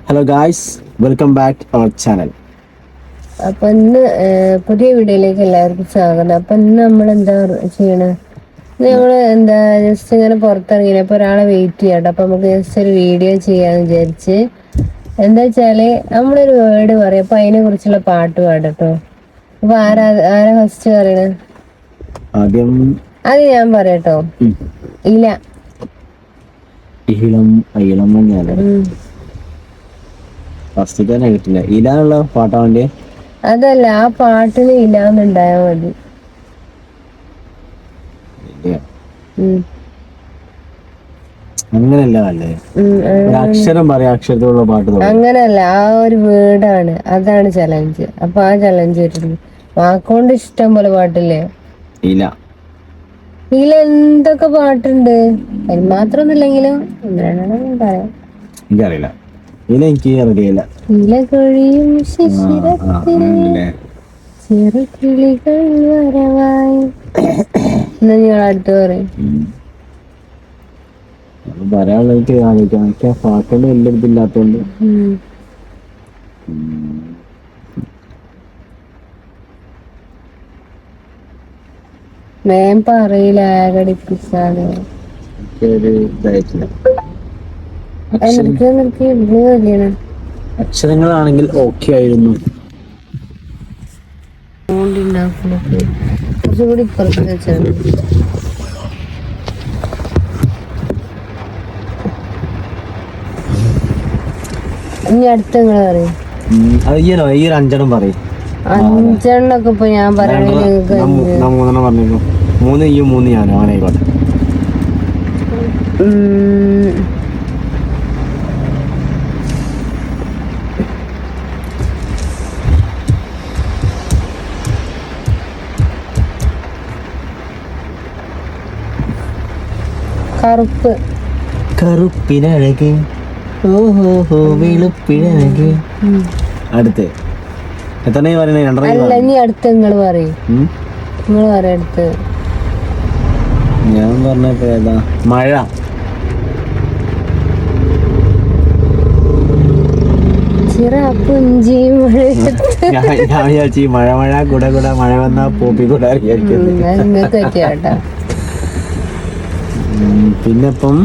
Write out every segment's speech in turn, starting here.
Hello guys, welcome back to our channel. അപ്പൊ ഇന്ന് പുതിയ വീഡിയോയിലേക്ക് എല്ലാവർക്കും സ്വാഗതം. അപ്പൊ ഇന്ന് നമ്മൾ എന്താ ചെയ്യണേ, ജസ്റ്റ് ഇങ്ങനെ പുറത്തിറങ്ങിയപ്പോ ഒരാളെ വെയിറ്റ് ചെയ്യാട്ടോ. അപ്പൊ നമുക്ക് ജസ്റ്റ് ഒരു വീഡിയോ ചെയ്യാന്ന് വിചാരിച്ച്. എന്താ വെച്ചാല് നമ്മളൊരു വേർഡ് പറയും, അപ്പൊ അതിനെ കുറിച്ചുള്ള പാട്ട് പാടട്ടോ. അപ്പൊ ആരാ ഫസ്റ്റ് പറയണേ? ആദ്യം അത് ഞാൻ പറയട്ടോ. ഇല. ഇളം ഇളം മഞ്ഞാണ് ഫസ്റ്റ് തന്നെ കിട്ടില്ല. ഇലാനുള്ള പാട്ടാ വേണ്ടി? അതല്ല, ആ പാട്ടിന് ഇല്ലാന്നുണ്ടായാ മതി. അങ്ങനല്ല അല്ലേ, ഒരു അക്ഷരം പറയാം, അക്ഷരത്തിലുള്ള പാട്ട്. അങ്ങനല്ല, ആ ഒരു വേർഡാണ്, അതാണ് ചലഞ്ച്. അപ്പൊ ആ ചലഞ്ച് വരുന്നു. വാക്കുകൊണ്ട് ഇഷ്ടം പോലെ പാട്ടില്ലേ? ഇല. ഇതിൽ എന്തൊക്കെ പാട്ടുണ്ട്, അതിന് മാത്രമൊന്നുമില്ലെങ്കിലും പറയാം. എനിക്കറിയില്ല. ഇല എനിക്ക് റെഡിയില്ല. ഇല കൊഴിയും ശിശിരത്തിലെ ചെറുകിളികൾ വരവായി. എന്നാ നിങ്ങൾ അടുത്ത് പറയും. പറയാനുള്ളത് ആലോചിക്കാം. എനിക്ക് ആ പാട്ടുണ്ട് വലിയ ഇതില്ലാത്തോണ്ട്. ഞാൻ പറയില്ല, ആകടിപ്പിച്ചാണ്. അക്ഷരങ്ങളാണെങ്കിൽ ഓക്കെ ആയിരുന്നു. കുറച്ചുകൂടി ഇപ്പുറത്ത് വെച്ചാണ്. ഇനി അടുത്ത നിങ്ങൾ പറയും. അയ്യനോ, ഈ ഒരു അഞ്ചെണ്ണം പറയും. അഞ്ചെണ്ണൊക്കെ ഇപ്പൊ ഞാൻ പറയണേ മൂന്നെണ്ണം പറഞ്ഞിരുന്നു. 3 ഈ 3 ഞാനോ? ആയിക്കോട്ടെ. കറുപ്പ്. കറുപ്പിനഴക്, ഓഹോ വെളുപ്പിനഴക്. അടുത്ത് എത്ര പറയണേ? അല്ല, ഇനി അടുത്ത് നിങ്ങൾ പറയും. നിങ്ങൾ പറയാം അടുത്ത്. ഞാൻ പറഞ്ഞപ്പോ ഏതാ? മഴ. ഞാൻ വിചാരിച്ചു മഴ കൂടെ മഴ വന്നാ പോപ്പി കൂടെ പിന്നെപ്പം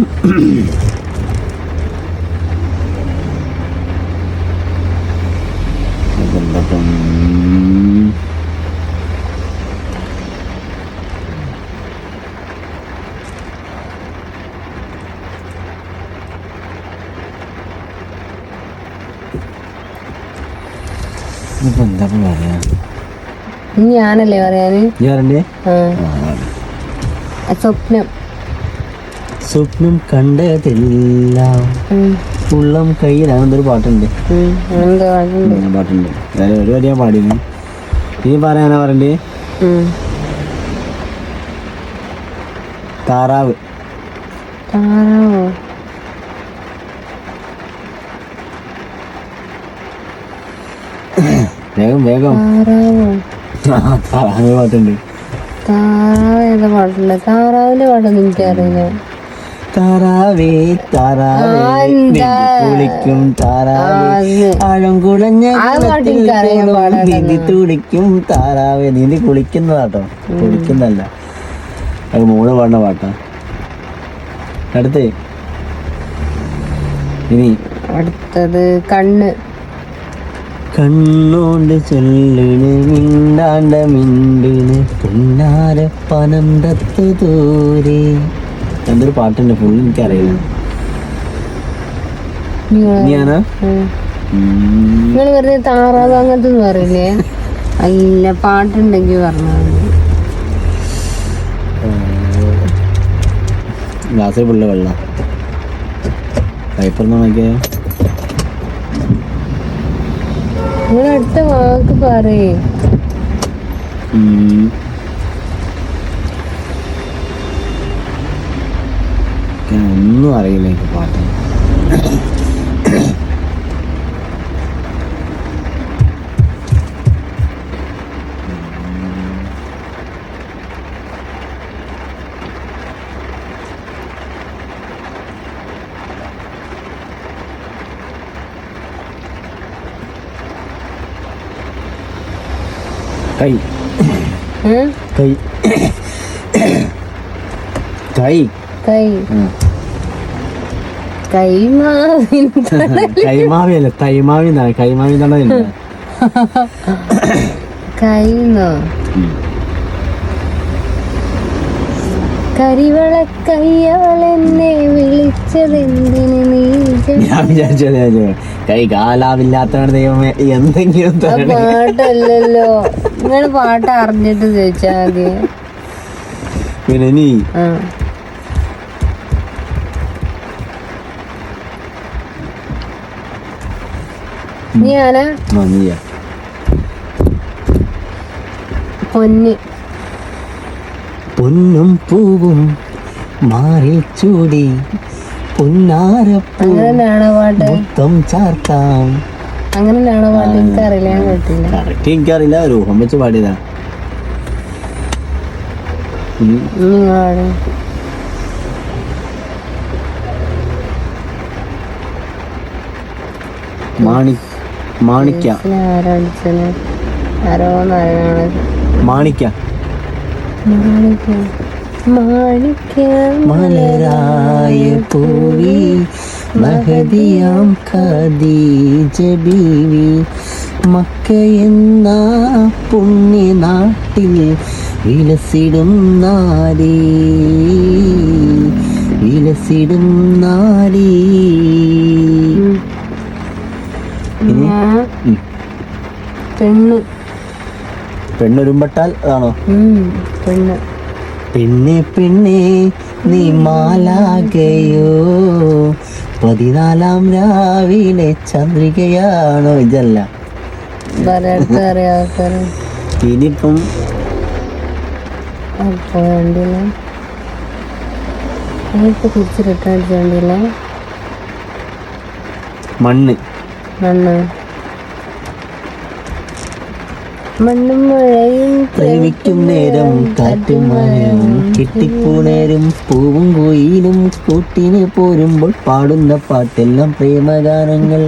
എന്താ പറയാ? ഞാനല്ലേ പറയാന്? സ്വപ്നം. സ്വപ്നം കണ്ടതെല്ലാം ഉള്ളം കയ്യിലാണെന്നൊരു പാട്ടുണ്ട്. പാട്ടുണ്ട്. ഒരു വരിയാ പാടിന്. ഇനി പറയാനാ പറയണ്ടേ? താറാവ്. താറാവോ? വേഗം. താറാവ് പാട്ടുണ്ട്. താറാവ് ഏതാ പാട്ടില്ല? താറാവിന്റെ പാട്ടൊന്നും എനിക്കറിയില്ല. താറാവേ കുളിക്കും താറാവേ, ആഴം കുളഞ്ഞ നീന്തി തുടിക്കും താറാവേ. നീന്തി കുളിക്കുന്നതാട്ടോ, കുളിക്കുന്നല്ല. അത് മോള് പാടുന്ന പാട്ടാ. അടുത്ത് ഇനി അടുത്തത് കണ്ണ്. കണ്ണോണ്ട് ചൊല്ലിന് മിണ്ടാണ്ട മിണ്ടിന് പുന്നാര പനം തത്തു ദൂരെ. എന്തൊരു പാട്ടുണ്ട്, ഫുൾ എനിക്കറിയില്ല. നിങ്ങൾ വെറുതെ താറാവ് അങ്ങനത്തെ ഒന്നും അറിയില്ലേ? അല്ല, പാട്ടുണ്ടെങ്കിൽ പറഞ്ഞാൽ ഗ്ലാസ്സിൽ ഫുള്ള് വെള്ളം. പൈപ്പർ നോക്കിയാ. നിങ്ങൾ അടുത്ത വാക്ക് പറയേ. ഒന്നും അറിയില്ല എനിക്ക് പാട്ട്. കൈ ഏ? കൈ കൈ കൈ കൈമാവിൻ കൈമാവിയല്ല തൈമാവി എന്നാണ് കൈമാവി എന്നാണ് കൈന്നോ കരിവള കയ്യവളെന്നെ വിളിച്ചതെന്തിന് നീ ഞാൻ വിചാരിച്ചത് കൈ കാലാവില്ലാത്തവരുടെ ദൈവമേ എന്തെങ്കിലും ആ തരണേ. പാട്ടല്ലല്ലോ നിങ്ങൾ പാട്ട് അറിഞ്ഞിട്ട് ചോദിച്ചാ മതി. പിന്നെ നീ ആ ഞാനാ നീയാ പൊന്ന് പൊന്നും പൂവും മാറിൽ ചൂടി പുന്നാരപ്പൂ അങ്ങനെയാണോ പാട്ട്? മൊത്തം ചാർത്താം. അങ്ങനെയാണോ പാട്ട്? എനിക്കറിയില്ല, ഞാൻ കേട്ടില്ല. കറക്റ്റ് എനിക്കറിയില്ല, രൂപം വെച്ച് പാടിയതാ. നിങ്ങളാണ് മാണിക്ക ആരടിച്ചത്? ആരോന്നറിയാണ്. മാണിക്ക മലരായ പൂവി മഹദിയാം ഖദീജ ബീവി മക്കയെന്ന പുണ്യനാട്ടിൽ വിലസിടും നാരീ വിലസിടും നാരീ. പെണ്ണ് പെണ്ണൊരുമ്പട്ടാൽ അതാണോ? പെണ്ണ് പെണ്ണെ പെണ്ണെ നീ മാലാകയോ 14 രാവിലെ ചന്ദ്രികയാണോ? ഇതല്ല. അറിയാക്കാറ് ഇനിയിപ്പം അപ്പൊ വേണ്ടില്ല, ഇപ്പൊ തിരിച്ച് റിട്ടേൺ അടിച്ച വേണ്ടില്ല. മണ്ണ് മണ്ണ് മണ്ണും മഴയും പ്രേമിക്കും നേരം കാറ്റും മഴയും കെട്ടിപ്പൂണേരും പൂവും കോയിലും കൂട്ടിന് പോരുമ്പോൾ പാടുന്ന പാട്ടെല്ലാം പ്രേമഗാനങ്ങൾ.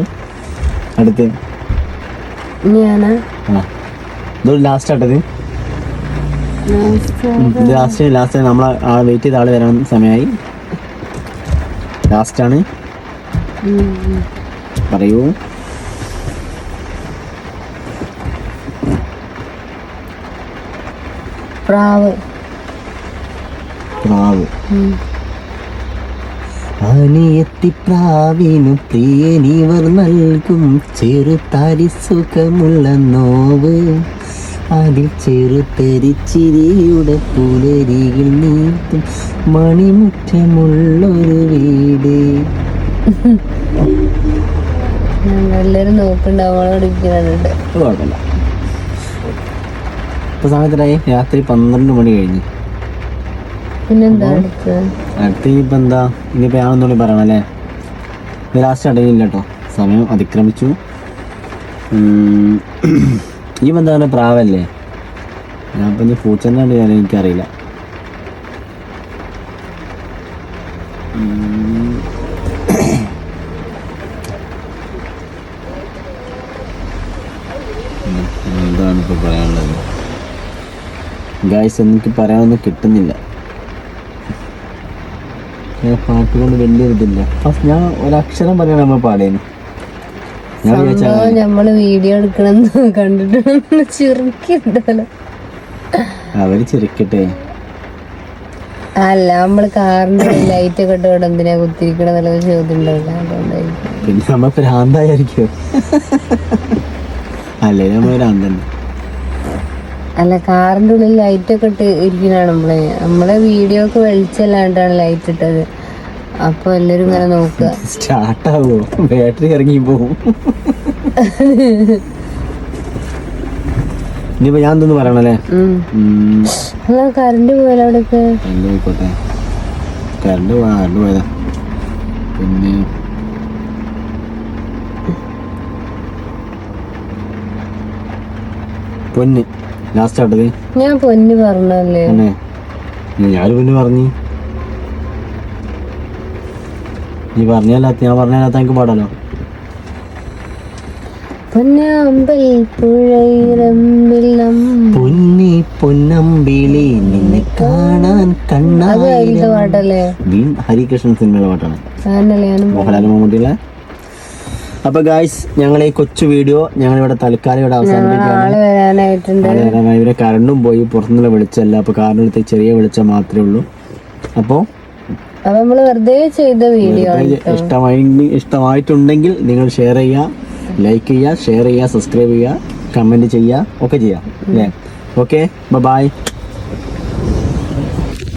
അടുത്ത് ഞാനാ ലാസ്റ്റ് ആട്ടത്. ലാസ്റ്റ് നമ്മൾ വെയിറ്റ് ചെയ്ത ആള് വരാൻ സമയമായി. ലാസ്റ്റാണ്. പറയൂ. പ്രാവ്. പ്രാവ്. അനിയത്തിപ്രാവിനു പ്രിയനിവർ നൽകും ചെറുതാരി സുഖമുള്ള നോവ്. അതിൽ ചെറുതരിച്ചിരിയുടെ പുലരികൾ നീട്ടും മണിമുറ്റമുള്ളൊരു വീട്. എല്ലാരും നോക്കണ്ടാവോട് ഇരിക്കുന്നുണ്ട്. കുഴപ്പമില്ല. ഇപ്പൊ സമയത്തിനായി രാത്രി 12 മണി കഴിഞ്ഞ്. പിന്നെന്താ അടുത്ത്? അടുത്ത് ഇനിയിപ്പോൾ എന്താ? ഇനിയിപ്പോൾ ഞാനൊന്നുകൂടി പറയണം അല്ലേ? ഇത് ലാസ്റ്റ് അടങ്ങില്ല കേട്ടോ, സമയം അതിക്രമിച്ചു. ഈ ബന്ധാണ് പ്രാവല്ലേ? ഞാൻ ഇപ്പം ഇനി പൂച്ചെന്നാണ്ട് ഞാൻ എനിക്കറിയില്ല. എന്താണ് ഇപ്പോൾ പറയാനുള്ളത് ഗായ്സ്? എനിക്ക് പറയാനൊന്നും കിട്ടുന്നില്ല. പാട്ട് കൊണ്ട് വലിയ ഇതില്ല. ഫസ്റ്റ് ഞാൻ ഒരക്ഷരം പറയാൻ നമ്മൾ പാടേനു. ഞാൻ സംഭവം നമ്മള് വീഡിയോ എടുക്കണമെന്ന് കണ്ടിട്ട് ചിരിക്കണ്ടല്ലോ. അവര് ചിരിക്കട്ടെ. അല്ല, നമ്മള് കാറിന്റെ ലൈറ്റ് ഒക്കെ ഇട്ടോടെ എന്തിനാ കുത്തിരിക്കണം എന്നുള്ള ചോദ്യം ഉണ്ടാവില്ല, അതുകൊണ്ടായിരിക്കും. പിന്നെ നമ്മൾ ഭ്രാന്തായിരിക്കും. അല്ലേ നമ്മൾ ഭ്രാന്തൻ. അല്ല, കാറിന്റെ ഉള്ളിൽ ലൈറ്റ് ഒക്കെ ഇട്ട് ഇരിക്കണാണ് നമ്മളെ വീഡിയോക്ക് വെളിച്ചല്ലാണ്ടാണ് ലൈറ്റ് ഇട്ടത്. അപ്പൊ എല്ലാരും ഇങ്ങനെ നോക്കുക. സ്റ്റാർട്ടാവോ? ബാറ്ററി ഇറങ്ങി പോവും. ഇനിയിപ്പോ ഞാൻ എന്തൊന്ന് പറയണല്ലേ? അല്ല, കറണ്ട് പോയാലോ അവിടേക്ക്? പോയിക്കോട്ടെ. കറണ്ട് പോയതാ. പിന്നെ പൊന്ന് ലാസ്റ്റ് ആട്ടത്. ഞാൻ പൊന്ന് പറഞ്ഞല്ലേ? ഞാനൊരു പൊന്ന് പറഞ്ഞു. നീ പറഞ്ഞല്ലാത്ത ഞാൻ പറഞ്ഞല്ലാത്ത എനിക്ക് പാടാലോ. പൊന്നാമ്പൽ പുഴയിറമ്പിൽ പൊന്നി പൊന്നമ്പിളി നിന്നെ കാണാൻ അത് അതിലത്തെ പാട്ടല്ലേ? ഹരികൃഷ്ണൻ സിനിമയിലെ പാട്ടാണ്, ആണല്ലേ? മോഹൻലാൽ മമ്മൂട്ടിയിലെ. അപ്പൊ ഗായ്സ്, ഞങ്ങൾ ഈ കൊച്ചു വീഡിയോ ഞങ്ങളിവിടെ തൽക്കാലം ഇവിടെ അവസാനിപ്പിക്കുകയാണ്. ആള് വരാനായിട്ടുണ്ട്. ഇവരെ കറണ്ടും പോയി, പുറത്തുനിന്നുള്ള വെളിച്ചമല്ല, അപ്പൊ കാറിനടുത്ത് ചെറിയ വെളിച്ചം മാത്രമേ ഉള്ളൂ. അപ്പോൾ നമ്മള് വെറുതെ ചെയ്ത വീഡിയോ ഇഷ്ടമായിട്ടുണ്ടെങ്കിൽ നിങ്ങൾ ഷെയർ ചെയ്യുക, ലൈക്ക് ചെയ്യുക, ഷെയർ ചെയ്യുക, സബ്സ്ക്രൈബ് ചെയ്യുക, കമന്റ് ചെയ്യുക, ഒക്കെ ചെയ്യാം അല്ലേ? Okay, by.